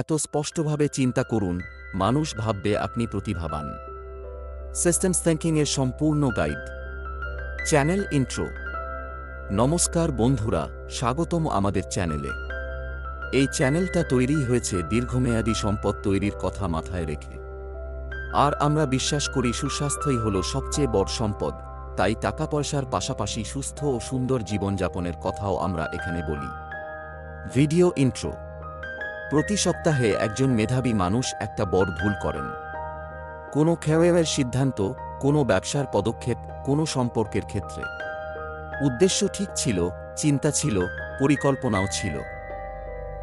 এত স্পষ্টভাবে চিন্তা করুন, মানুষ ভাববে আপনি প্রতিভাবান। সিস্টেমস থিংকিংয়ের সম্পূর্ণ গাইড। Channel intro. নমস্কার বন্ধুরা, স্বাগতম আমাদের চ্যানেলে। এই চ্যানেলটা তৈরি হয়েছে দীর্ঘমেয়াদী সম্পদ তৈরির কথা মাথায় রেখে। আর আমরা বিশ্বাস করি সুস্বাস্থ্যই হল সবচেয়ে বড় সম্পদ, তাই টাকা পয়সার পাশাপাশি সুস্থ ও সুন্দর জীবনযাপনের কথাও আমরা এখানে বলি। Video intro. প্রতি সপ্তাহে একজন মেধাবী মানুষ একটা বড় ভুল করেন। কোনো ক্যারিয়ারের সিদ্ধান্ত, কোনো ব্যবসার পদক্ষেপ, কোনো সম্পর্কের ক্ষেত্রে। উদ্দেশ্য ঠিক ছিল, চিন্তা ছিল, পরিকল্পনাও ছিল,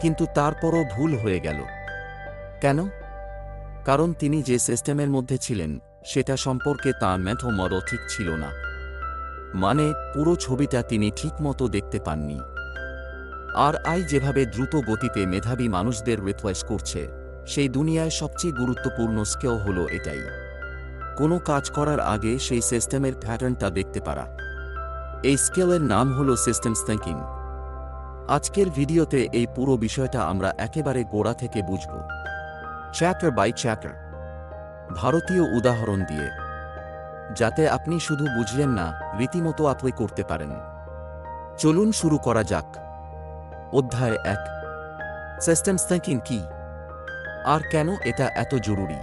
কিন্তু তারপরও ভুল হয়ে গেল। কেন? কারণ তিনি যে সিস্টেমের মধ্যে ছিলেন সেটা সম্পর্কে তাঁর মডেল ঠিক ছিল না। মানে পুরো ছবিটা তিনি ঠিকমতো দেখতে পাননি। আর যেভাবে দ্রুত গতিতে মেধাবী মানুষদের রিপ্লেস করছে, সেই দুনিয়ায় সবচেয়ে গুরুত্বপূর্ণ স্কিল হলো এটাই, কোনো কাজ করার আগে সেই সিস্টেমের প্যাটার্নটা দেখতে পারা। এই স্কিলের নাম হলো সিস্টেমস থিংকিং। আজকের ভিডিওতে এই পুরো বিষয়টা আমরা একেবারে গোড়া থেকে বুঝব, চ্যাপ্টার বাই চ্যাপ্টার, ভারতীয় উদাহরণ দিয়ে, যাতে আপনি শুধু বুঝলেন না, রীতিমতো অ্যাপ্লাই করতে পারেন। চলুন শুরু করা যাক। অধ্যায় 1, সিস্টেমস থিংকিং কি আর কেন এটা এত জরুরি।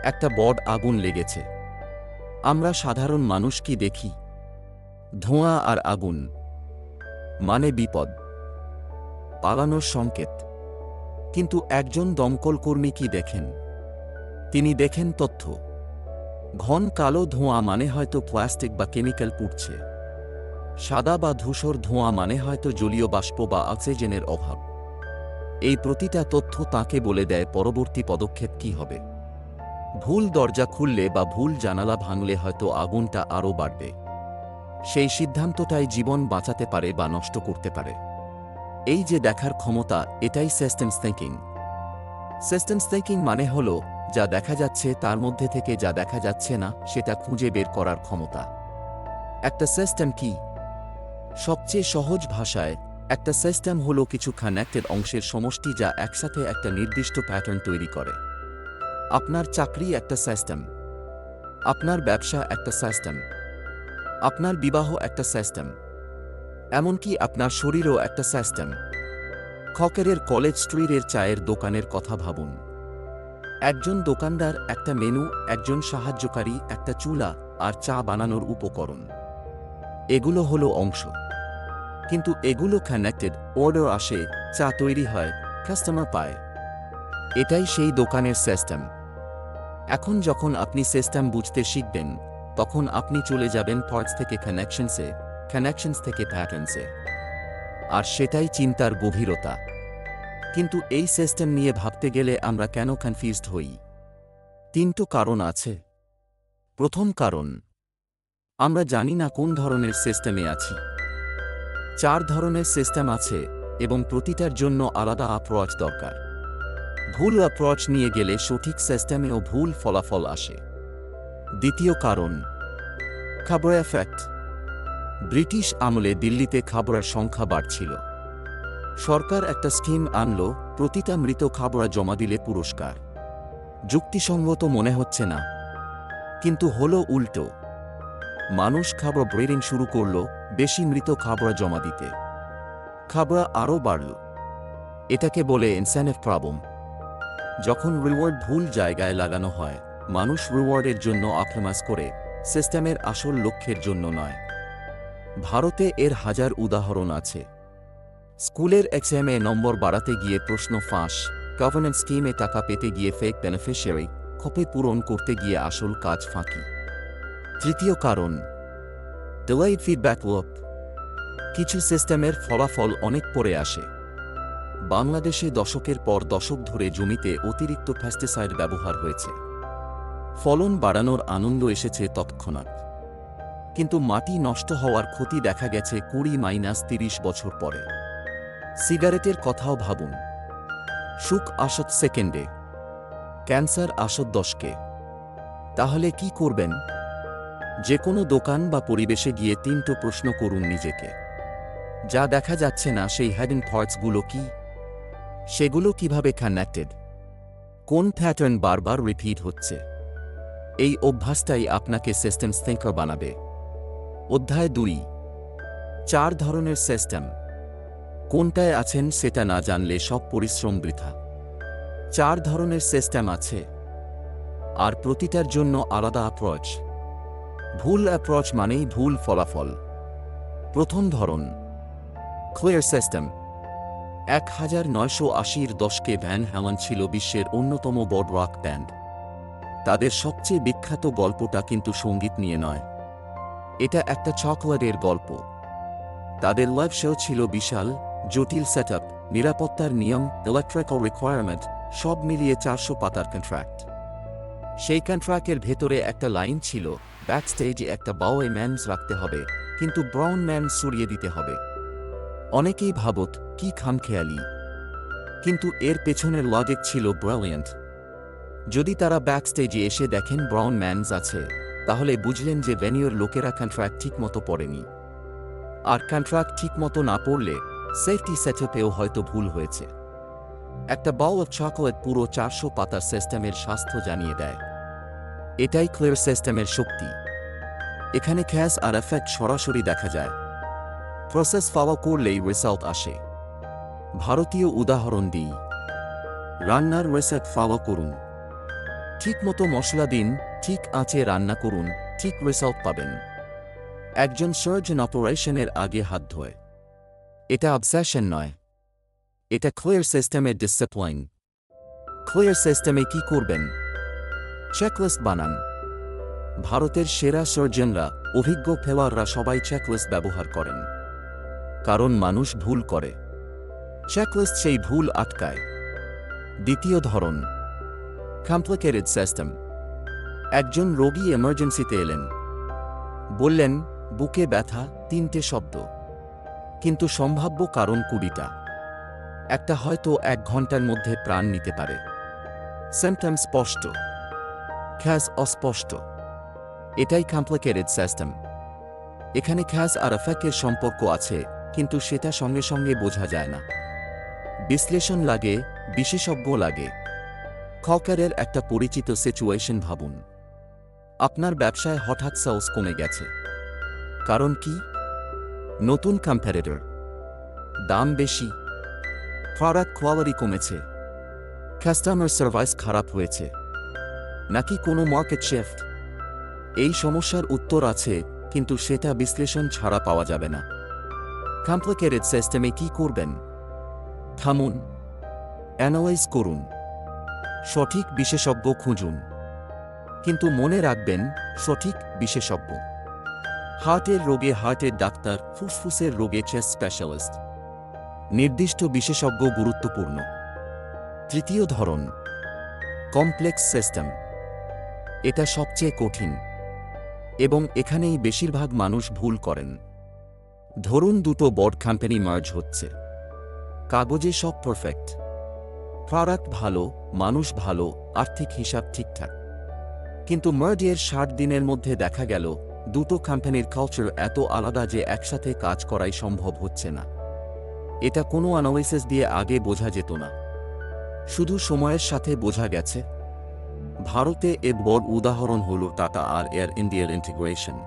একটা বড় আগুন লেগেছে। আমরা সাধারণ মানুষ কি দেখি? ধোঁয়া আর আগুন মানে বিপদ, পালানোর সংকেত। কিন্তু একজন দমকল কর্মী কি দেখেন? তিনি দেখেন তথ্য। ঘন কালো ধোঁয়া মানে হয়তো প্লাস্টিক বা কেমিক্যাল পুড়ছে। সাদা বা ধূসর ধোঁয়া মানে হয়তো জলীয় বাষ্প বা অক্সিজেনের অভাব। এই প্রতিটা তথ্য তাকে বলে দেয় পরবর্তী পদক্ষেপ কি হবে। ভুল দরজা খুললে বা ভুল জানালা ভাঙলে হয়তো আগুনটা আরও বাড়বে। সেই সিদ্ধান্তটাই জীবন বাঁচাতে পারে বা নষ্ট করতে পারে। এই যে দেখার ক্ষমতা, এটাই সিস্টেমস থিংকিং। সিস্টেমস থিংকিং মানে হলো যা দেখা যাচ্ছে তার মধ্যে থেকে যা দেখা যাচ্ছে না সেটা খুঁজে বের করার ক্ষমতা। একটা সিস্টেম কি? সবচেয়ে সহজ ভাষায়, একটা সিস্টেম হলো কিছু কানেক্টেড অংশের সমষ্টি যা একসাথে একটা নির্দিষ্ট প্যাটার্ন তৈরি করে। আপনার চাকরি একটা সিস্টেম, আপনার ব্যবসা একটা সিস্টেম, আপনার বিবাহ একটা সিস্টেম, এমনকি আপনার শরীরও একটা সিস্টেম। খকেরের কলেজ স্ট্রিটের চায়ের দোকানের কথা ভাবুন। একজন দোকানদার একটা মেনু, একজন সাহায্যকারী একটা চুলা আর চা বানানোর উপকরণ। এগুলো হলো অংশ, কিন্তু এগুলো কানেক্টেড। অর্ডার আসে, চা তৈরি হয়, কাস্টমার পায়। এটাই সেই দোকানের সিস্টেম। এখন যখন আপনি সিস্টেম বুঝতে শিখবেন, তখন আপনি চলে যাবেন পার্টস থেকে কানেকশনসে, কানেকশনস থেকে প্যাটার্নসে। আর সেটাই চিন্তার গভীরতা। কিন্তু এই সিস্টেম নিয়ে ভাবতে গেলে আমরা কেন কনফিউজড হই? 3টো কারণ আছে। প্রথম কারণ, আমরা জানি না কোন ধরনের সিস্টেমে আছি। 4 ধরনের সিস্টেম আছে এবং প্রতিটার জন্য আলাদা অ্যাপ্রোচ দরকার। ভুল অ্যাপ্রোচ নিয়ে গেলে সঠিক সিস্টেমেও ভুল ফলাফল আসে। দ্বিতীয় কারণ, খাবার এফেক্ট। ব্রিটিশ আমলে দিল্লিতে খাবারের সংখ্যা বাড়ছিল। সরকার একটা স্কিম আনলো, প্রতিটা মৃত খাবার জমা দিলে পুরস্কার। যুক্তিসঙ্গত মনে হচ্ছে না, কিন্তু হলো উল্টো। মানুষ খাবার ব্রিডিং শুরু করল, বেশি মৃত খাবার জমা দিতে। খাবার আরও বাড়ল। এটাকে বলে ইনসেন্টিভ প্রবলেম। যখন রিওয়ার্ড ভুল জায়গায় লাগানো হয়, মানুষ রিওয়ার্ডের জন্য অপটিমাইজ করে, সিস্টেমের আসল লক্ষ্যের জন্য নয়। ভারতে এর হাজার উদাহরণ আছে। স্কুলের এক্সামে নম্বর বাড়াতে গিয়ে প্রশ্ন ফাঁস, গভর্নমেন্ট স্কিমে টাকা পেতে গিয়ে ফেক বেনিফিশিয়ারি, খপে পূরণ করতে গিয়ে আসল কাজ ফাঁকি। তৃতীয় কারণ, ডিলেড ফিডব্যাক লুপ। কিছু সিস্টেমের ফলাফল অনেক পরে আসে। বাংলাদেশে দশকের পর দশক ধরে জমিতে অতিরিক্ত পেস্টিসাইড ব্যবহার হয়েছে। ফলন বাড়ানোর আনন্দ এসেছে তৎক্ষণাৎ, কিন্তু মাটি নষ্ট হওয়ার ক্ষতি দেখা গেছে 20-30 বছর পরে। সিগারেটের কথাও ভাবুন। সুখ আসত সেকেন্ডে, ক্যান্সার আসত দশকে। তাহলে কি করবেন? যে কোনো দোকান বা পরিবেশে গিয়ে 3টো প্রশ্ন করুন নিজেকে। যা দেখা যাচ্ছে না সেই হিডেন থটসগুলো কি? সেগুলো কিভাবে কানেক্টেড, কোন প্যাটার্ন বারবার রিপিট হচ্ছে। এই অভ্যাসটাই আপনাকে সিস্টেমস থিঙ্কার বানাবে। অধ্যায় 2, 4 ধরনের সিস্টেম। কোনটায় আছেন সেটা না জানলে সব পরিশ্রম বৃথা। 4 ধরনের সিস্টেম আছে, আর প্রতিটার জন্য আলাদা অ্যাপ্রোচ। ভুল অ্যাপ্রোচ মানেই ভুল ফলাফল। প্রথম ধরন, ক্লিয়ার সিস্টেম। 1980-এর দশকে ভ্যান হ্যালেন ছিল বিশ্বের অন্যতম বড় রক ব্যান্ড। তাদের সবচেয়ে বিখ্যাত গল্পটা কিন্তু সঙ্গীত নিয়ে নয়, এটা একটা চকোলেটের গল্প। তাদের লাইভ শো ছিল বিশাল, জটিল সেটআপ, নিরাপত্তার নিয়ম, ইলেকট্রিক্যাল রিকোয়ারমেন্ট, সব মিলিয়ে 400 পাতার কন্ট্রাক্ট। সেই কন্ট্রাক্টের ভেতরে একটা লাইন ছিল, ব্যাকস্টেজে একটা বাউয়ে ম্যানস রাখতে হবে, কিন্তু ব্রাউন ম্যান সরিয়ে দিতে হবে। অনেকেই ভাবত কি খামখেয়ালি, কিন্তু এর পেছনের লজিক ছিল ব্রিলিয়ান্ট। যদি তারা ব্যাকস্টেজে এসে দেখেন ব্রাউন ম্যানস আছে, তাহলে বুঝলেন যে ভেনিউর লোকেরা কন্ট্রাক্ট ঠিক মতো পড়েনি। আর কন্ট্রাক্ট ঠিক মতো না পড়লে সেফটি সেটআপেও হয়তো ভুল হয়েছে। একটা বাউল অফ চকোলেট পুরো 400 পাতার সিস্টেমের স্বাস্থ্য জানিয়ে দেয়। এটাই ক্লিয়ার সিস্টেমের শক্তি। এখানে ক্যাজ আর এফেক্ট সরাসরি দেখা যায়। প্রসেস ফলো করলেই রেজাল্ট আসে। ভারতীয় উদাহরণ দিই, রান্নার রেসিপি ফলো করুন, ঠিক মতো মশলা দিন, ঠিক আঁচে রান্না করুন, ঠিক রেজাল্ট পাবেন। একজন সার্জন অপারেশনের আগে হাত ধোয়। এটা অবসেশন নয়, এটা ক্লিয়ার সিস্টেমের ডিসিপ্লিন। ক্লিয়ার সিস্টেমে কি করবেন? চেকলিস্ট বানান। ভারতের সেরা সার্জনরা, অভিজ্ঞ খেলোয়াড়রা সবাই চেকলিস্ট ব্যবহার করেন, কারণ মানুষ ভুল করে। চেকলিস্ট সেই ভুল আটকায়। দ্বিতীয় ধরন, কমপ্লিকেটেড সিস্টেম। একজন রোগী এমার্জেন্সিতে এলেন, বললেন বুকে ব্যথা, 3টে শব্দ, কিন্তু সম্ভাব্য কারণ 20টা। একটা হয়তো 1 ঘন্টার মধ্যে প্রাণ নিতে পারে। সিম্পটম স্পষ্ট, খ্যাজ অস্পষ্ট। এটাই কমপ্লিকেটেড সিস্টেম। এখানে খ্যাজ আর এফেক্টের সম্পর্ক আছে, কিন্তু সেটা সঙ্গে সঙ্গে বোঝা যায় না। বিশ্লেষণ লাগে, বিশেষজ্ঞ লাগে। খকারের একটা পরিচিত সিচুয়েশন ভাবুন। আপনার ব্যবসায় হঠাৎ সেলস কমে গেছে। কারণ কি? নতুন কম্পিটিটর, দাম বেশি, প্রোডাক্ট কোয়ালিটি কমেছে, কাস্টমার সার্ভিস খারাপ হয়েছে, নাকি কোনো মার্কেট শিফট? এই সমস্যার উত্তর আছে, কিন্তু সেটা বিশ্লেষণ ছাড়া পাওয়া যাবে না। কমপ্লিকেটেড সিস্টেমে কি করবেন? থামুন, অ্যানালাইজ করুন, সঠিক বিশেষজ্ঞ খুঁজুন। কিন্তু মনে রাখবেন, সঠিক বিশেষজ্ঞ। হার্টের রোগে হার্টের ডাক্তার, ফুসফুসের রোগে চেস্ট স্পেশালিস্ট। নির্দিষ্ট বিশেষজ্ঞ গুরুত্বপূর্ণ। তৃতীয় ধরন, কমপ্লেক্স সিস্টেম। এটা সবচেয়ে কঠিন, এবং এখানেই বেশিরভাগ মানুষ ভুল করেন। ধরুন দুটো বড় কোম্পানি মার্জ হচ্ছে। কাগজে সব পারফেক্ট, প্রোডাক্ট ভালো, মানুষ ভালো, আর্থিক হিসাব ঠিকঠাক। কিন্তু মার্জের 60 দিনের মধ্যে দেখা গেল দুটো কোম্পানির কালচার এত আলাদা যে একসাথে কাজ করাই সম্ভব হচ্ছে না। এটা কোনো অ্যানালিসিস দিয়ে আগে বোঝা যেত না, শুধু সময়ের সাথে বোঝা গেছে। ভারতে এর বড় উদাহরণ হল টাটা আর এয়ার ইন্ডিয়ার ইন্টিগ্রেশন।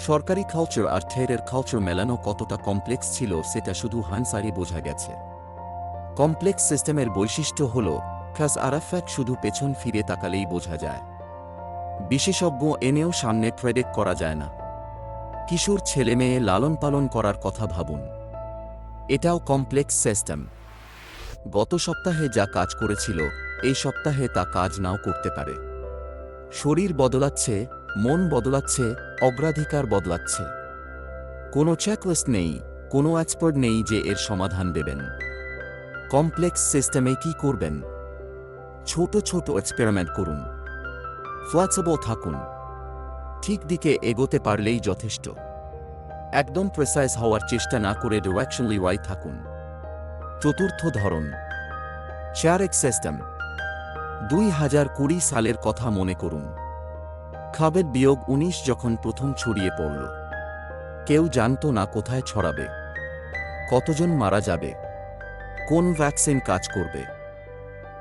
সরকারি কালচার আর থ্রেডের কালচার মেলানো কতটা কমপ্লেক্স ছিল সেটা শুধু হাইন্ডসাইটে বোঝা গেছে। কমপ্লেক্স সিস্টেমের বৈশিষ্ট্য হল কাজ আর এফেক্ট শুধু পেছন ফিরে তাকালেই বোঝা যায়। বিশেষজ্ঞ এনেও সামনে প্রেডিক্ট করা যায় না। কিশোর ছেলে মেয়ে লালন পালন করার কথা ভাবুন, এটাও কমপ্লেক্স সিস্টেম। গত সপ্তাহে যা কাজ করেছিল, এই সপ্তাহে তা কাজ নাও করতে পারে। শরীর বদলাচ্ছে, মন বদলাচ্ছে, অগ্রাধিকার বদলাচ্ছে। কোনো চেকলিস্ট নেই, কোনো এক্সপার্ট নেই যে এর সমাধান দেবেন। কমপ্লেক্স সিস্টেমে কি করবেন? ছোট ছোট এক্সপেরিমেন্ট করুন, ফ্লেক্সিবল থাকুন, ঠিক দিকে এগোতে পারলেই যথেষ্ট। একদম প্রেসাইজ হওয়ার চেষ্টা না করে ডিরেকশনালি রাইট থাকুন। চতুর্থ ধরন, চারেক সিস্টেম। 2020 সালের কথা মনে করুন। কোভিড-19 যখন প্রথম ছড়িয়ে পড়ল, কেউ জানত না কোথায় ছড়াবে, কতজন মারা যাবে, কোন ভ্যাকসিন কাজ করবে,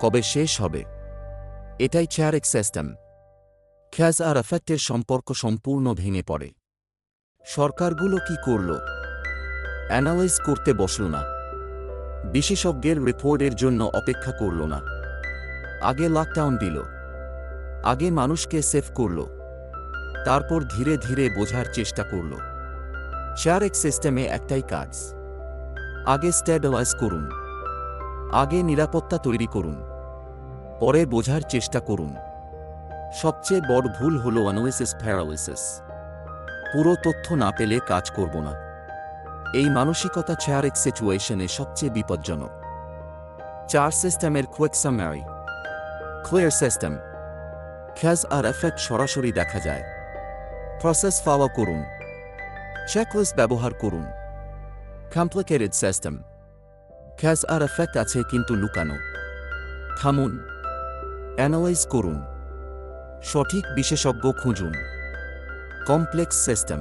কবে শেষ হবে, এটাই চেয়ারেক সিস্টেম। ক্যাজ আর এফেক্টের সম্পর্ক সম্পূর্ণ ভেঙে পড়ে। সরকারগুলো কি করল? অ্যানালাইজ করতে বসল না। বিশেষজ্ঞের রিপোর্টের জন্য অপেক্ষা করল না। আগে লকডাউন দিল, আগে মানুষকে সেভ করল, তারপর ধীরে ধীরে বোঝার চেষ্টা করল। চেয়ারেক সিস্টেমে একটাই কাজ, আগে স্টেবিলাইজ করুন, আগে নিরাপত্তা তৈরি করুন, পরে বোঝার চেষ্টা করুন। সবচেয়ে বড় ভুল হল অ্যানালিসিস প্যারালিসিস। পুরো তথ্য না পেলে কাজ করব না, এই মানসিকতা চেয়ারেক সিচুয়েশনে সবচেয়ে বিপজ্জনক। 4 সিস্টেমের কুইক সামারি। ক্লিয়ার সিস্টেম, ক্যাজ আর এফেক্ট সরাসরি দেখা যায়। প্রসেস ফলো করুন, চেকলিস্ট ব্যবহার করুন। কমপ্লিকেটেড সিস্টেম, ক্যাজ আর এফেক্ট আছে কিন্তু লুকানো। থামুন, অ্যানালাইজ করুন, সঠিক বিশেষজ্ঞ খুঁজুন। কমপ্লেক্স সিস্টেম,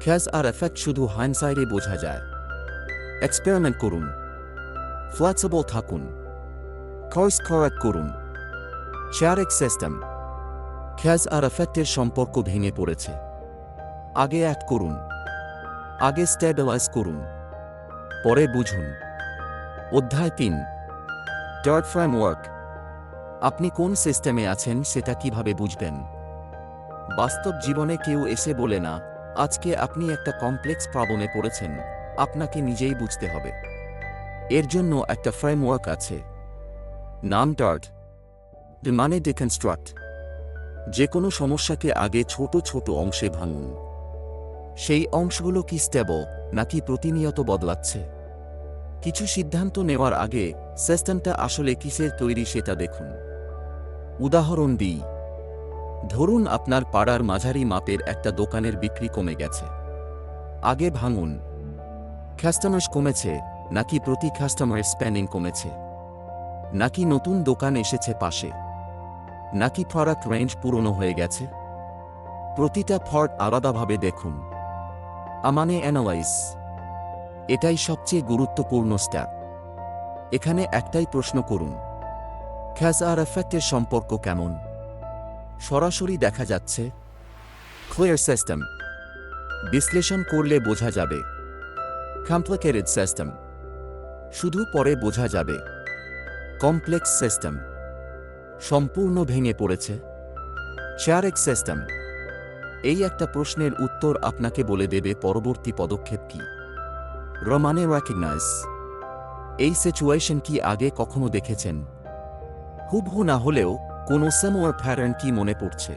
ক্যাজ আর এফেক্ট শুধু হাইন্ডসাইটে বোঝা যায়। এক্সপেরিমেন্ট করুন, ফ্লেক্সিবল থাকুন, কোর্স কারেক্ট করুন। চেয়ারেক সিস্টেম, ক্যাজ আর এফেক্টের সম্পর্ক ভেঙে পড়েছে। আগে অ্যাক্ট করুন, আগে স্টেবিলাইজ করুন, পরে বুঝুন। অধ্যায় 3, ডার্ট ফ্রেমওয়ার্ক। আপনি কোন সিস্টেমে আছেন সেটা কিভাবে বুঝবেন? বাস্তব জীবনে কেউ এসে বলে না, আজকে আপনি একটা কমপ্লেক্স প্রবলেমে পড়েছেন, আপনাকে নিজেই বুঝতে হবে। এর জন্য একটা ফ্রেমওয়ার্ক আছে, নাম ডার্ট, মানে ডিকনস্ট্রাক্ট। যে কোনো সমস্যাকে আগে ছোট ছোট অংশে ভাঙুন। সেই অংশগুলো কি স্টেবল নাকি প্রতিনিয়ত বদলাচ্ছে? কিছু সিদ্ধান্ত নেওয়ার আগে সিস্টেমটা আসলে কিসের তৈরি সেটা দেখুন। উদাহরণ দিই, ধরুন আপনার পাড়ার মাঝারি মাপের একটা দোকানের বিক্রি কমে গেছে। আগে ভাঙুন, কাস্টমার্স কমেছে নাকি প্রতি কাস্টমারের স্পেন্ডিং কমেছে, নাকি নতুন দোকান এসেছে পাশে, নাকি প্রোডাক্ট রেঞ্জ পুরনো হয়ে গেছে। প্রতিটা ফল্ট আলাদাভাবে দেখুন। মানে অ্যানালাইজ। এটাই সবচেয়ে গুরুত্বপূর্ণ স্টেপ। এখানে একটাই প্রশ্ন করুন, ক্যাজ আর এফেক্টের সম্পর্ক কেমন? সরাসরি দেখা যাচ্ছে? ক্লিয়ার সিস্টেম, বিশ্লেষণ করলে বোঝা যাবে। কমপ্লিকেটেড সিস্টেম, শুধু পরে বোঝা যাবে। কমপ্লেক্স সিস্টেম, সম্পূর্ণ ভেঙে পড়েছে। চেয়ারেক সিস্টেম, এই একটা প্রশ্নের উত্তর আপনাকে বলে দেবে পরবর্তী পদক্ষেপ কি। মানে রেকগনাইজ। এই সিচুয়েশন কি আগে কখনো দেখেছেন? হুবহু না হলেও কোনো সিমিলার প্যাটার্ন কি মনে পড়ছে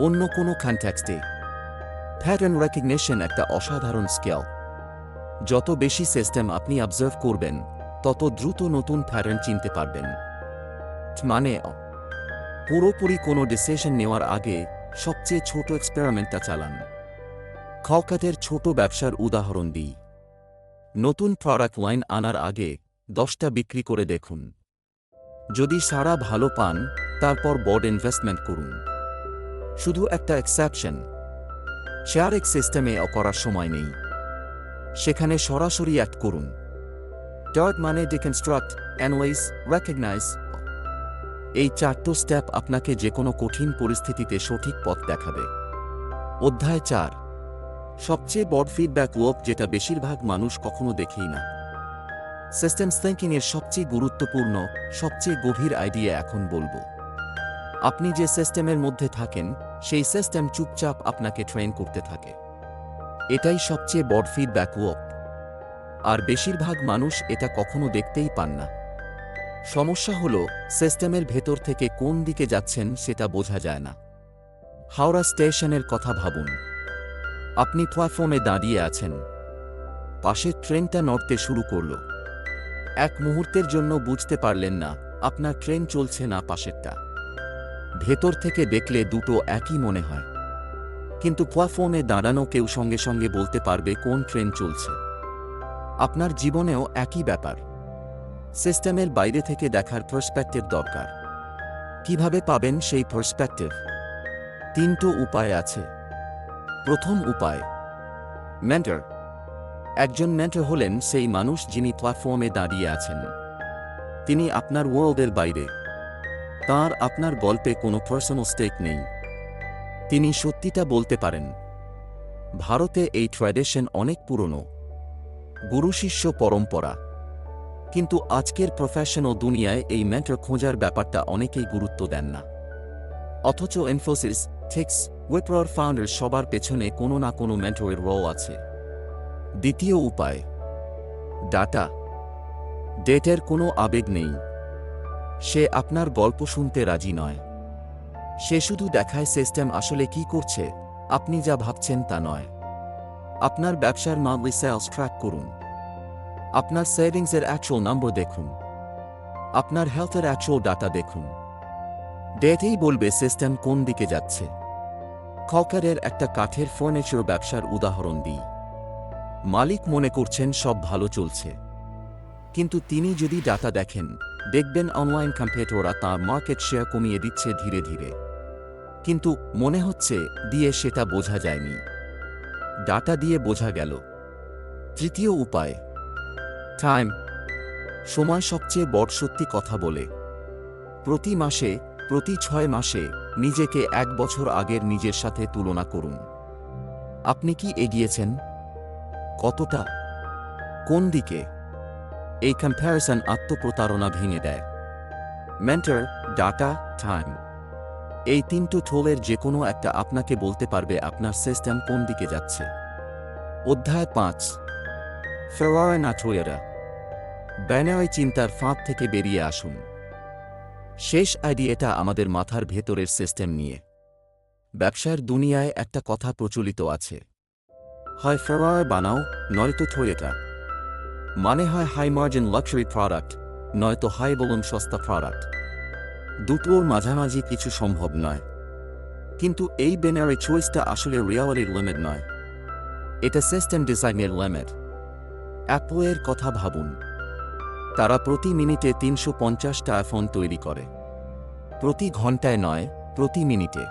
অন্য কোনো কনটেক্সটে? প্যাটার্ন রেকগনিশন একটা অসাধারণ স্কিল। যত বেশি সিস্টেম আপনি অবজার্ভ করবেন, তত দ্রুত নতুন প্যাটার্ন চিনতে পারবেন। মানে পুরোপুরি কোনো ডিসিশন নেওয়ার আগে সবচেয়ে ছোট এক্সপেরিমেন্টটা চালান। কলকাতার ছোট ব্যবসার উদাহরণ দিই। নতুন প্রোডাক্ট লাইন আনার আগে 10টা বিক্রি করে দেখুন। যদি সারা ভালো পান, তারপর বড় ইনভেস্টমেন্ট করুন। শুধু একটা এক্সেপশন, চেয়ারেক সিস্টেমে করার সময় নেই। সেখানে সরাসরি অ্যাক্ট করুন। ডার্ট মানে ডিকনস্ট্রাক্ট, অ্যানালাইজ, রেকগনাইজ। এই 4টো স্টেপ আপনাকে যে কোনো কঠিন পরিস্থিতিতে সঠিক পথ দেখাবে। অধ্যায় 4, সবচেয়ে বড় ফিডব্যাক লুপ, যেটা বেশিরভাগ মানুষ কখনো দেখেই না। সিস্টেমস থিংকিংয়ের সবচেয়ে গুরুত্বপূর্ণ, সবচেয়ে গভীর আইডিয়া এখন বলবো। আপনি যে সিস্টেমের মধ্যে থাকেন, সেই সিস্টেম চুপচাপ আপনাকে ট্রেন করতে থাকে। এটাই সবচেয়ে বড় ফিডব্যাক লুপ। আর বেশিরভাগ মানুষ এটা কখনো দেখতেই পান না। সমস্যা হলো, সিস্টেমের ভেতর থেকে কোন দিকে যাচ্ছেন সেটা বোঝা যায় না। হাওড়া স্টেশনের কথা ভাবুন। আপনি প্ল্যাটফর্মে দাঁড়িয়ে আছেন, পাশের ট্রেনটা নড়তে শুরু করল। এক মুহূর্তের জন্য বুঝতে পারলেন না আপনার ট্রেন চলছে না পাশেরটা। ভেতর থেকে দেখলে দুটো একই মনে হয়, কিন্তু প্ল্যাটফর্মে দাঁড়ানো কেউ সঙ্গে সঙ্গে বলতে পারবে কোন ট্রেন চলছে। আপনার জীবনেও একই ব্যাপার। সিস্টেমের বাইরে থেকে দেখার পার্সপেক্টিভ দরকার। কিভাবে পাবেন সেই পার্সপেক্টিভ? 3টো উপায় আছে। প্রথম উপায়, মেন্টর। একজন মেন্টর হলেন সেই মানুষ যিনি প্ল্যাটফর্মে দাঁড়িয়ে আছেন। তিনি আপনার ওয়ার্ল্ডের বাইরে। তাঁর আপনার গল্পে কোনো পার্সোনাল স্টেক নেই। তিনি সত্যিটা বলতে পারেন। ভারতে এই ট্র্যাডিশন অনেক পুরনো, গুরু শিষ্য পরম্পরা। কিন্তু আজকের প্রফেশনাল দুনিয়ায় এই মেন্টর খোঁজার ব্যাপারটা অনেকেই গুরুত্ব দেন না। অথচ ইনফোসিস, টেক্স, উইপ্রোর ফাউন্ডার সবার পেছনে কোনো না কোনো মেন্টরের রোল আছে। দ্বিতীয় উপায়, ডাটা। ডেটের কোনো আবেগ নেই। সে আপনার গল্প শুনতে রাজি নয়। সে শুধু দেখায় সিস্টেম আসলে কি করছে, আপনি যা ভাবছেন তা নয়। আপনার ব্যবসার মান্থলি সেলস ট্র্যাক করুন। আপনার সেভিংসের অ্যাকচুয়াল নম্বর দেখুন। আপনার হেলথের অ্যাকচুয়াল ডাটা দেখুন। ডেটেই বলবে সিস্টেম কোন দিকে যাচ্ছে। কলকাতার একটা কাঠের ফার্নিচার ব্যবসার উদাহরণ দিই। মালিক মনে করছেন সব ভালো চলছে, কিন্তু তিনি যদি ডাটা দেখেন, দেখবেন অনলাইন কম্পিটিটররা তাঁর মার্কেট শেয়ার কমিয়ে দিচ্ছে ধীরে ধীরে। কিন্তু মনে হচ্ছে দিয়ে সেটা বোঝা যায়নি, ডাটা দিয়ে বোঝা গেল। তৃতীয় উপায়, টাইম। সময় সবচেয়ে বড় সত্যি কথা বলে। প্রতি মাসে, প্রতি 6 মাসে নিজেকে 1 বছর আগের নিজের সাথে তুলনা করুন। আপনি কি এগিয়েছেন? কতটা? কোন দিকে? এই কম্প্যারিসন আত্মপ্রতারণা ভেঙে দেয়। মেন্টর, ডাটা, টাইম, এই 3টো টোলের যে কোনো একটা আপনাকে বলতে পারবে আপনার সিস্টেম কোন দিকে যাচ্ছে। অধ্যায় 5, ফেরারি না ট্রোয়ারা। বাইনারি চিন্তার ফাঁদ থেকে বেরিয়ে আসুন। শেষ আইডিয়াটা আমাদের মাথার ভেতরের সিস্টেম নিয়ে। ব্যবসার দুনিয়ায় একটা কথা প্রচলিত আছে, হয় ফেরারি বানাও, নয়তো ট্রোয়ারা। মানে হয় হাই মার্জিন লাক্সারি প্রোডাক্ট, নয়তো হাই বলুন সস্তা প্রোডাক্ট। দুটোর মাঝামাঝি কিছু সম্ভব নয়। কিন্তু এই বাইনারি চয়েসটা আসলে রিয়ালিটির লিমিট নয়, এটা সিস্টেম ডিজাইনের লিমিট। অ্যাপলের কথা ভাবুন। তারা প্রতি মিনিটে 350টা আইফোন তৈরি করে। প্রতি ঘন্টায় নয়, প্রতি মিনিটে।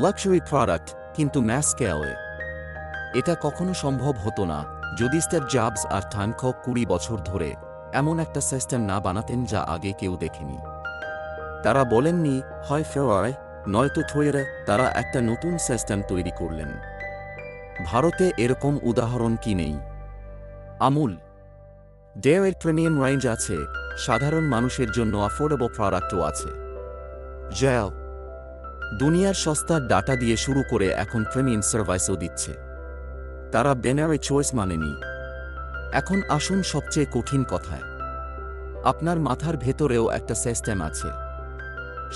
লাক্সারি প্রোডাক্ট, কিন্তু ম্যাস স্কেলে। এটা কখনো সম্ভব হতো না যদি স্টিভ জবস আর টাইম কুক 20 বছর ধরে এমন একটা সিস্টেম না বানাতেন যা আগে কেউ দেখেনি। তারা বলেননি হয় ফেরারি নয়তো ট্রোয়ারা, তারা একটা নতুন সিস্টেম তৈরি করলেন। ভারতে এরকম উদাহরণ কি নেই? আমুল। ডেয়ারির প্রিমিয়াম রেঞ্জ আছে, সাধারণ মানুষের জন্য অ্যাফোর্ডেবল প্রোডাক্টও আছে। জেল দুনিয়ার সস্তার ডাটা দিয়ে শুরু করে এখন প্রিমিয়াম সার্ভিসও দিচ্ছে। তারা বাইনারি চয়েস মানেনি। এখন আসুন সবচেয়ে কঠিন কথায়। আপনার মাথার ভেতরেও একটা সিস্টেম আছে।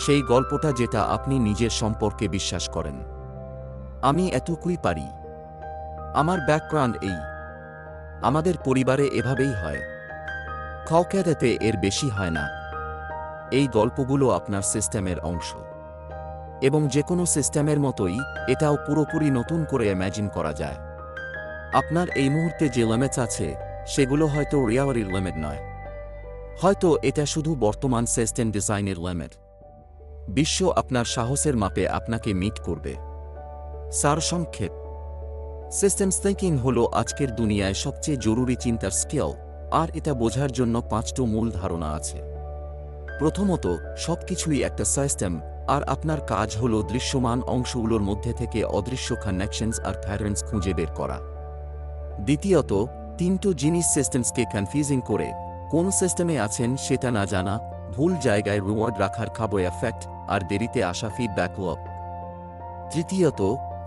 সেই গল্পটা যেটা আপনি নিজের সম্পর্কে বিশ্বাস করেন। আমি এতটুকুই পারি। আমার ব্যাকগ্রাউন্ড এই। আমাদের পরিবারে এভাবেই হয়। কলকাতাতে এর বেশি হয় না। এই গল্পগুলো আপনার সিস্টেমের অংশ। এবং যে কোনো সিস্টেমের মতোই এটাও পুরোপুরি নতুন করে ইমাজিন করা যায়। আপনার এই মুহূর্তে যে লিমিটস আছে, সেগুলো হয়তো রিয়ালিটির লিমিট নয়। হয়তো এটা শুধু বর্তমান সিস্টেম ডিজাইনের লিমিট। বিশ্ব আপনার সাহসের মাপে আপনাকে মিট করবে। সারসংক্ষেপ, সিস্টেমস থিংকিং হলো আজকের দুনিয়ায় সবচেয়ে জরুরি চিন্তার স্কিল, আর এটা বোঝার জন্য 5টো মূল ধারণা আছে। প্রথমত, সবকিছুই একটা সিস্টেম, আর আপনার কাজ হলো দৃশ্যমান অংশগুলোর মধ্যে থেকে অদৃশ্য কানেকশনস আর প্যাটার্নস খুঁজে বের করা। দ্বিতীয়ত, 3টো জিনিস সিস্টেমসকে কনফিউজিং করে। কোন সিস্টেমে আছেন সেটা না জানা, ভুল জায়গায় রিওয়ার্ড রাখার খাবো এফেক্ট, আর দেরিতে আসা ফিডব্যাক লুপ। তৃতীয়ত,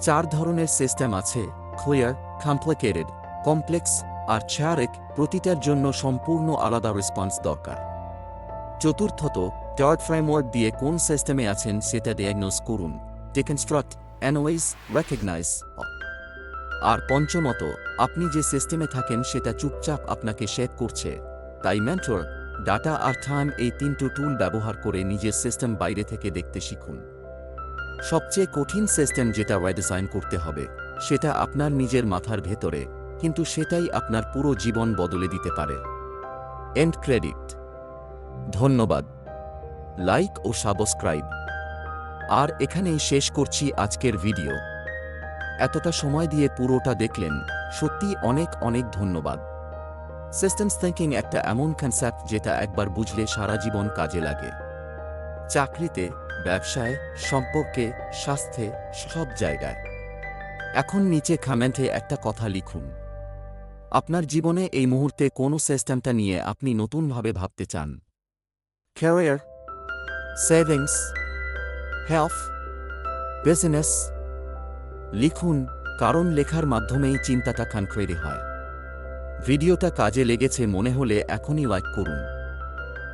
4 ধরনের সিস্টেম আছে, ক্লিয়ার, কমপ্লিকেটেড, কমপ্লেক্স আর চারেক। প্রতিটার জন্য সম্পূর্ণ আলাদা রেসপন্স দরকার। চতুর্থত, টার্ট ফ্রেমওয়ার্ক দিয়ে কোন সিস্টেমে আছেন সেটা ডায়াগনোজ করুন, ডিকনস্ট্রাক্ট, অ্যানালাইজ, রেকগনাইজ। আর পঞ্চমত, আপনি যে সিস্টেমে থাকেন সেটা চুপচাপ আপনাকে শেপ করছে। তাই মেন্টর, ডাটা আর টাইম, এই 3টো টুল ব্যবহার করে নিজের সিস্টেম বাইরে থেকে দেখতে শিখুন। সবচেয়ে কঠিন সিস্টেম যেটা রিডিজাইন করতে হবে, সেটা আপনার নিজের মাথার ভেতরে, কিন্তু সেটাই আপনার পুরো জীবন বদলে দিতে পারে। End credit. ধন্যবাদ। লাইক ও সাবস্ক্রাইব। আর এখানেই শেষ করছি আজকের ভিডিও। এতটা সময় দিয়ে পুরোটা দেখলেন, সত্যি অনেক অনেক ধন্যবাদ। সিস্টেমস থিংকিং একটা এমন কনসেপ্ট যেটা একবার বুঝলে সারা জীবন কাজে লাগে। চাকরিতে, ব্যবসায়, সম্পর্কে, স্বাস্থ্যে, সব জায়গায়। এখন নিচে কমেন্টে একটা কথা লিখুন। আপনার জীবনে এই মুহূর্তে কোন সিস্টেমটা নিয়ে আপনি নতুনভাবে ভাবতে চান? Career, savings, health, business? লিখুন, কারণ লেখার মাধ্যমেই চিন্তাটা কনক্রিট হয়। ভিডিওটা কাজে লেগেছে মনে হলে এখনই লাইক করুন।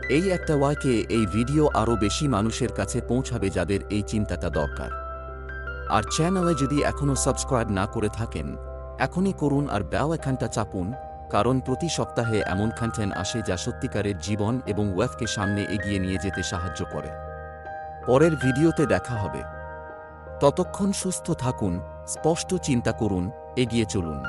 এই একটা ওয়াইকে এই ভিডিও আরও বেশি মানুষের কাছে পৌঁছাবে যাদের এই চিন্তাটা দরকার। আর চ্যানেলে যদি এখনও সাবস্ক্রাইব না করে থাকেন, এখনই করুন আর বেল আইকনটা চাপুন, কারণ প্রতি সপ্তাহে এমন কন্টেন্ট আসে যা সত্যিকারের জীবন এবং ওয়েবকে সামনে এগিয়ে নিয়ে যেতে সাহায্য করে। পরের ভিডিওতে দেখা হবে। ততক্ষণ সুস্থ থাকুন, স্পষ্ট চিন্তা করুন, এগিয়ে চলুন।